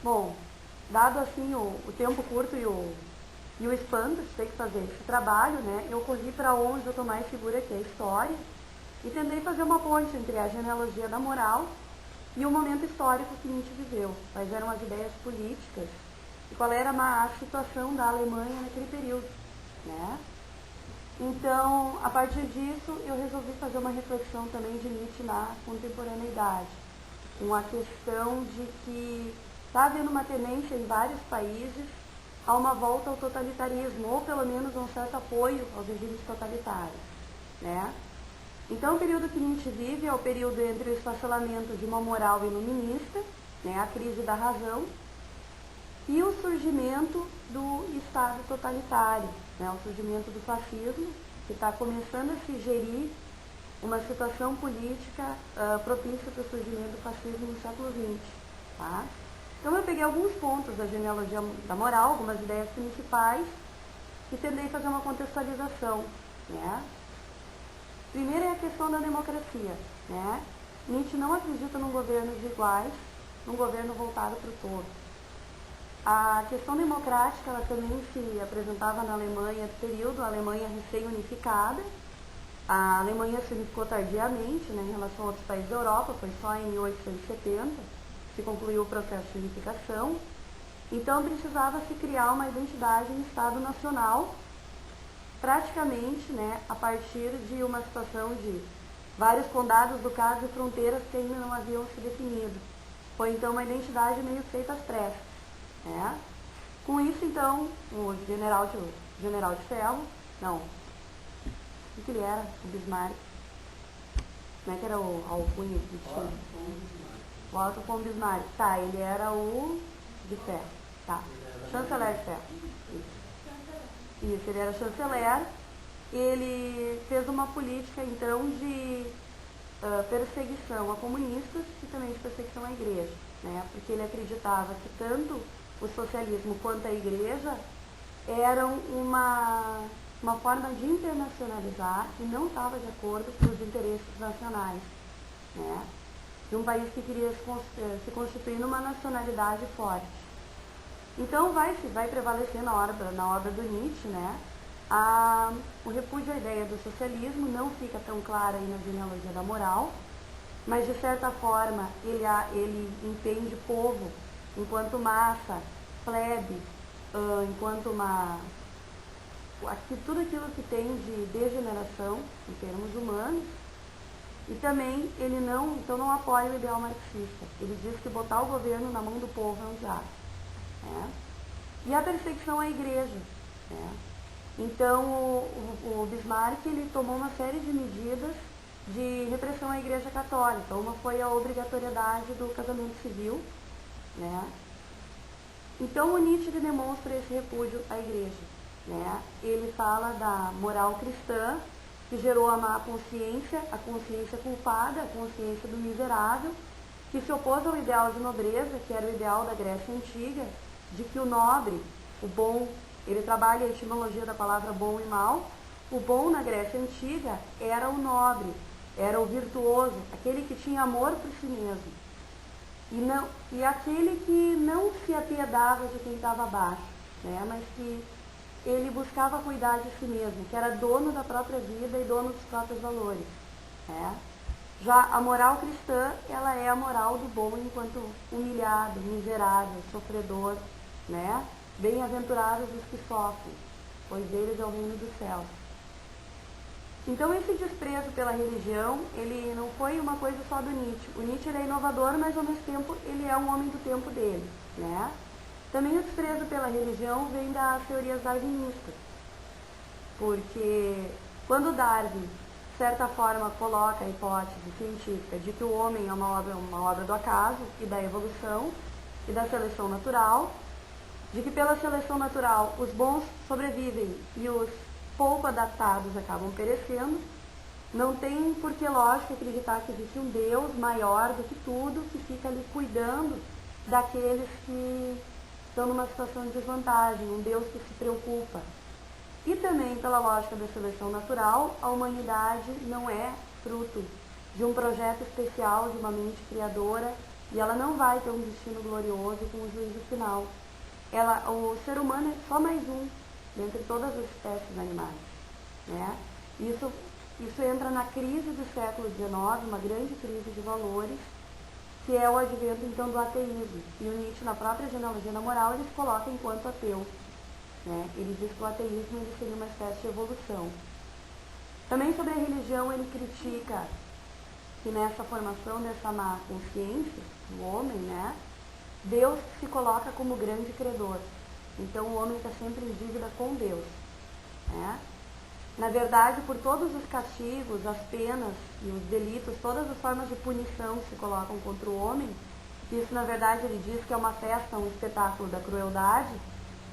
Bom, dado assim o tempo curto e o espanto de ter que fazer esse trabalho, né, eu corri para onde eu estou mais segura, que é a história, e tentei fazer uma ponte entre a genealogia da moral e o momento histórico que Nietzsche viveu, quais eram as ideias políticas e qual era a situação da Alemanha naquele período, né? Então, a partir disso, eu resolvi fazer uma reflexão também de Nietzsche na contemporaneidade, com a questão de que está havendo uma tendência em vários países a uma volta ao totalitarismo, ou pelo menos um certo apoio aos regimes totalitários, né? Então, o período que Nietzsche vive é o período entre o esfacelamento de uma moral iluminista, né, a crise da razão, e o surgimento do Estado totalitário, né, o surgimento do fascismo, que está começando a se gerir uma situação política propícia para o surgimento do fascismo no século XX. Tá? Então eu peguei alguns pontos da genealogia da moral, algumas ideias principais, e tentei fazer uma contextualização. Né? Primeiro é a questão da democracia. Né? Nietzsche não acredita num governo de iguais, num governo voltado para o todo. A questão democrática ela também se apresentava na Alemanha do período, a Alemanha recém-unificada. A Alemanha se unificou tardiamente, né, em relação a outros países da Europa, foi só em 1870 que concluiu o processo de unificação. Então precisava se criar uma identidade em Estado nacional, praticamente, né, a partir de uma situação de vários condados, ducados e fronteiras que ainda não haviam se definido. Foi então uma identidade meio feita às pressas. Né? Com isso, então, o general de ferro, não, o que ele era? O Bismarck. Como é que era a alcunha que tinha? O Otto von Bismarck. Tá, ele era o de ferro. Tá, chanceler de ferro. Isso, ele era chanceler. Ele fez uma política, então, de perseguição a comunistas e também de perseguição à igreja. Né? Porque ele acreditava que tanto o socialismo quanto a igreja eram uma forma de internacionalizar e não estava de acordo com os interesses nacionais, né? De um país que queria se constituir numa nacionalidade forte. Então vai prevalecer na obra do Nietzsche, né? O repúdio à ideia do socialismo não fica tão claro aí na genealogia da moral, mas de certa forma ele entende o povo enquanto massa, plebe, enquanto tudo aquilo que tem de degeneração em termos humanos, e também ele não apoia o ideal marxista. Ele diz que botar o governo na mão do povo é um desastre. Né? E a perseguição à igreja. Né? Então o Bismarck ele tomou uma série de medidas de repressão à igreja católica. Uma foi a obrigatoriedade do casamento civil. Né? Então o Nietzsche demonstra esse repúdio à igreja. Né? Ele fala da moral cristã, que gerou a má consciência, a consciência culpada, a consciência do miserável, que se opôs ao ideal de nobreza, que era o ideal da Grécia Antiga, de que o nobre, o bom, ele trabalha a etimologia da palavra bom e mal. O bom na Grécia Antiga era o nobre, era o virtuoso, aquele que tinha amor por si mesmo. E aquele que não se apiedava de quem estava abaixo, né? Mas que ele buscava cuidar de si mesmo, que era dono da própria vida e dono dos próprios valores. Né? Já a moral cristã, ela é a moral do bom enquanto humilhado, miserável, sofredor, né? Bem-aventurados os que sofrem, pois deles é o reino dos céus. Então esse desprezo pela religião, ele não foi uma coisa só do Nietzsche. O Nietzsche ele é inovador, mas ao mesmo tempo ele é um homem do tempo dele. Né? Também o desprezo pela religião vem das teorias darwinistas. Porque quando Darwin, de certa forma, coloca a hipótese científica de que o homem é uma obra do acaso e da evolução e da seleção natural, de que pela seleção natural os bons sobrevivem e os pouco adaptados acabam perecendo, não tem por que lógica acreditar que existe um Deus maior do que tudo, que fica ali cuidando daqueles que estão numa situação de desvantagem, um Deus que se preocupa. E também, pela lógica da seleção natural, a humanidade não é fruto de um projeto especial de uma mente criadora e ela não vai ter um destino glorioso com o juízo final. O ser humano é só mais um dentre todas as espécies animais, né? Isso entra na crise do século XIX, uma grande crise de valores, que é o advento então do ateísmo. E o Nietzsche, na própria genealogia da moral, ele se coloca enquanto ateu, né? Ele diz que o ateísmo ele seria uma espécie de evolução. Também sobre a religião ele critica que nessa formação dessa má consciência do homem, né, Deus se coloca como grande credor. Então o homem está sempre em dívida com Deus, né? Na verdade, por todos os castigos, as penas e os delitos, todas as formas de punição que se colocam contra o homem, isso na verdade ele diz que é uma festa, um espetáculo da crueldade,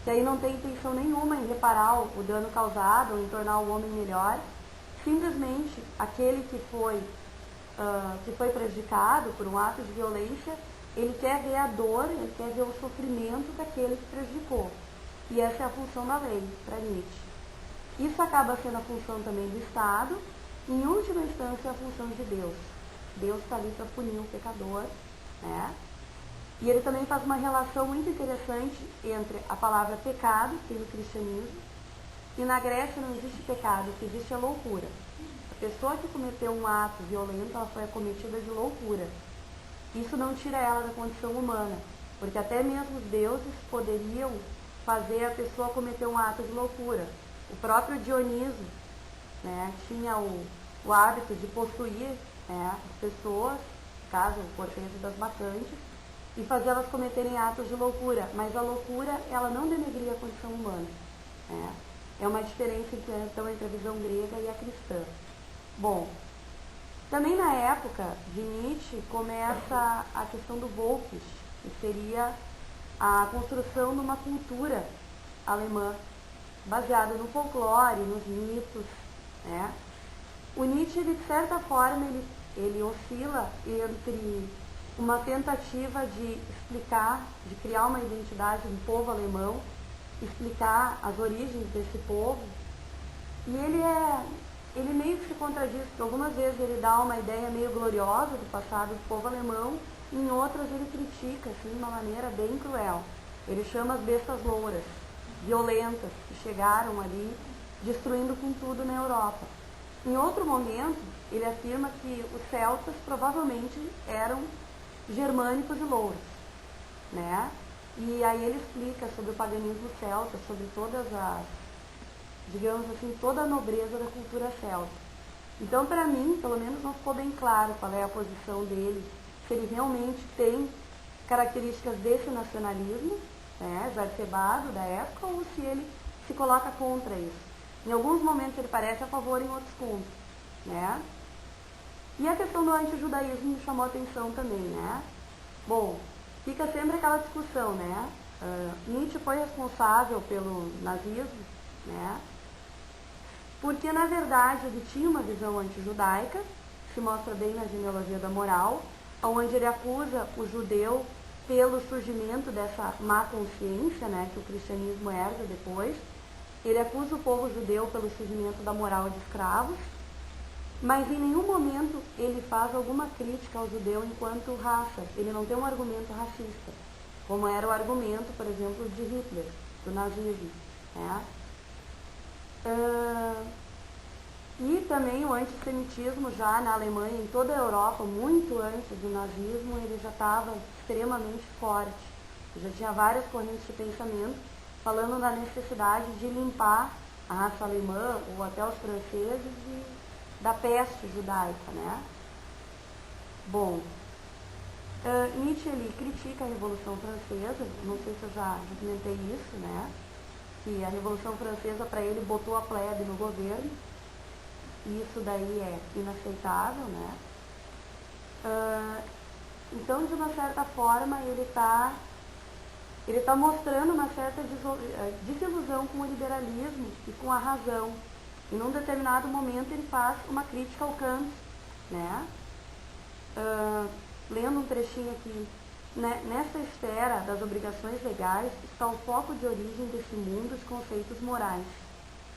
que aí não tem intenção nenhuma em reparar o dano causado ou em tornar o homem melhor. Simplesmente aquele que foi prejudicado por um ato de violência, ele quer ver a dor, ele quer ver o sofrimento daquele que prejudicou. E essa é a função da lei, para Nietzsche. Isso acaba sendo a função também do Estado, em última instância a função de Deus. Deus está ali para punir o pecador, né? E ele também faz uma relação muito interessante entre a palavra pecado, que tem no cristianismo, e na Grécia não existe pecado, o que existe é loucura. A pessoa que cometeu um ato violento, ela foi acometida de loucura. Isso não tira ela da condição humana, porque até mesmo os deuses poderiam fazer a pessoa cometer um ato de loucura. O próprio Dioniso, né, tinha o hábito de possuir, né, as pessoas, no caso, o cortejo das bacantes, e fazer elas cometerem atos de loucura. Mas a loucura, ela não denegria a condição humana, né? É uma diferença então entre a visão grega e a cristã. Bom, também na época de Nietzsche começa a questão do Volkisch, que seria a construção de uma cultura alemã, baseada no folclore, nos mitos, né? O Nietzsche, de certa forma, ele oscila entre uma tentativa de explicar, de criar uma identidade do povo alemão, explicar as origens desse povo, e ele meio que se contradiz, porque algumas vezes ele dá uma ideia meio gloriosa do passado do povo alemão, e em outras ele critica, assim, de uma maneira bem cruel. Ele chama as bestas louras, violentas, que chegaram ali destruindo com tudo na Europa. Em outro momento, ele afirma que os celtas provavelmente eram germânicos e louros, né? E aí ele explica sobre o paganismo celta, sobre todas as, digamos assim, toda a nobreza da cultura celta. Então, para mim, pelo menos não ficou bem claro qual é a posição dele, se ele realmente tem características desse nacionalismo, né, exacerbado da época, ou se ele se coloca contra isso. Em alguns momentos ele parece a favor, em outros contra, né? E a questão do antijudaísmo me chamou a atenção também, né? Bom, fica sempre aquela discussão, né? Nietzsche foi responsável pelo nazismo, né? Porque, na verdade, ele tinha uma visão antijudaica, que se mostra bem na genealogia da moral, onde ele acusa o judeu pelo surgimento dessa má consciência, né, que o cristianismo herda depois. Ele acusa o povo judeu pelo surgimento da moral de escravos, mas em nenhum momento ele faz alguma crítica ao judeu enquanto raça. Ele não tem um argumento racista, como era o argumento, por exemplo, de Hitler, do nazismo, né? E também o antissemitismo já na Alemanha, em toda a Europa, muito antes do nazismo, ele já estava extremamente forte. Já tinha várias correntes de pensamento falando da necessidade de limpar a raça alemã, ou até os franceses, da peste judaica, né? Bom, Nietzsche ele critica a Revolução Francesa, não sei se eu já comentei isso, né? Que a Revolução Francesa, para ele, botou a plebe no governo, e isso daí é inaceitável, né? Então, de uma certa forma, ele está mostrando uma certa desilusão com o liberalismo e com a razão. E num determinado momento ele faz uma crítica ao Kant, né? Lendo um trechinho aqui. Nesta esfera das obrigações legais está o foco de origem desse mundo de conceitos morais.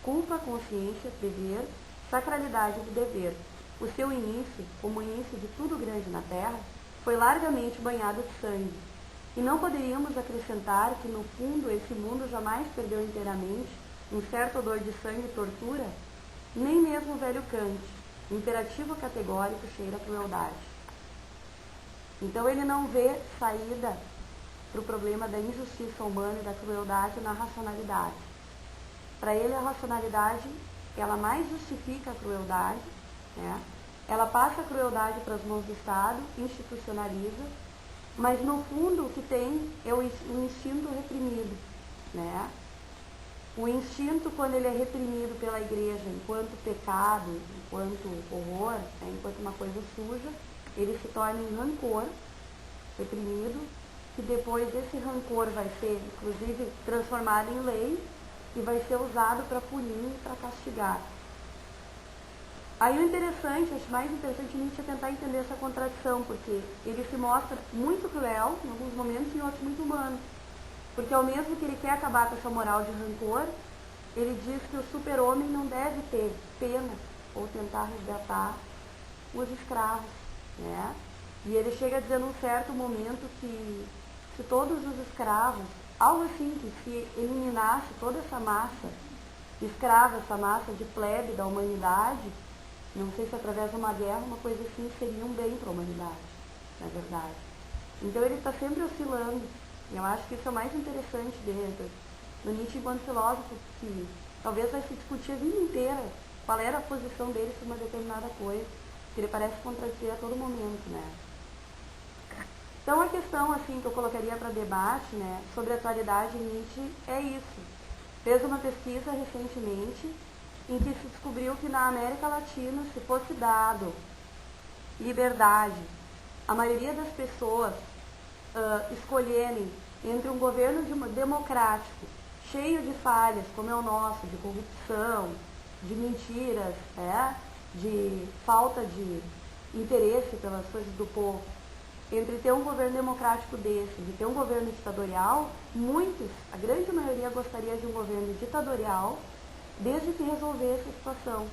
Culpa, consciência, dever, sacralidade do dever. O seu início, como o início de tudo grande na Terra, foi largamente banhado de sangue. E não poderíamos acrescentar que, no fundo, esse mundo jamais perdeu inteiramente um certo odor de sangue e tortura? Nem mesmo o velho Kant, imperativo categórico, cheira a crueldade. Então ele não vê saída para o problema da injustiça humana e da crueldade na racionalidade. Para ele, a racionalidade, ela mais justifica a crueldade, né? Ela passa a crueldade para as mãos do Estado, institucionaliza, mas no fundo o que tem é o instinto reprimido, né? O instinto, quando ele é reprimido pela igreja enquanto pecado, enquanto horror, né? Enquanto uma coisa suja, ele se torna em rancor reprimido, que depois esse rancor vai ser, inclusive, transformado em lei e vai ser usado para punir e para castigar. Aí o interessante, acho mais interessante Nietzsche tentar entender essa contradição, porque ele se mostra muito cruel em alguns momentos e em outros muito humano. Porque ao mesmo que ele quer acabar com essa moral de rancor, ele diz que o super-homem não deve ter pena ou tentar resgatar os escravos, né? E ele chega a dizer num certo momento que se todos os escravos, algo assim, que se eliminasse toda essa massa escrava, essa massa de plebe da humanidade, não sei se através de uma guerra, uma coisa assim, seria um bem para a humanidade, na verdade. Então ele está sempre oscilando, e eu acho que isso é o mais interessante dele, do Nietzsche enquanto filósofo, que talvez vai se discutir a vida inteira qual era a posição dele sobre uma determinada coisa, que ele parece contradizer a todo momento, né? Então a questão assim que eu colocaria para debate, né, sobre a atualidade Nietzsche é isso. Fez uma pesquisa recentemente em que se descobriu que na América Latina, se fosse dado liberdade, a maioria das pessoas escolherem entre um governo democrático, cheio de falhas, como é o nosso, de corrupção, de mentiras, de falta de interesse pelas coisas do povo, entre ter um governo democrático desse e ter um governo ditatorial, muitos, a grande maioria gostaria de um governo ditatorial, desde que resolvesse a situação.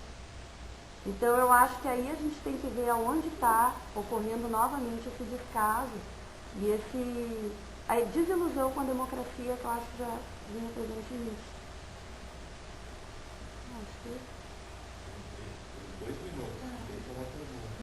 Então eu acho que aí a gente tem que ver aonde está ocorrendo novamente esse descaso e a desilusão com a democracia que eu acho que já vinha presente nisso. Acho que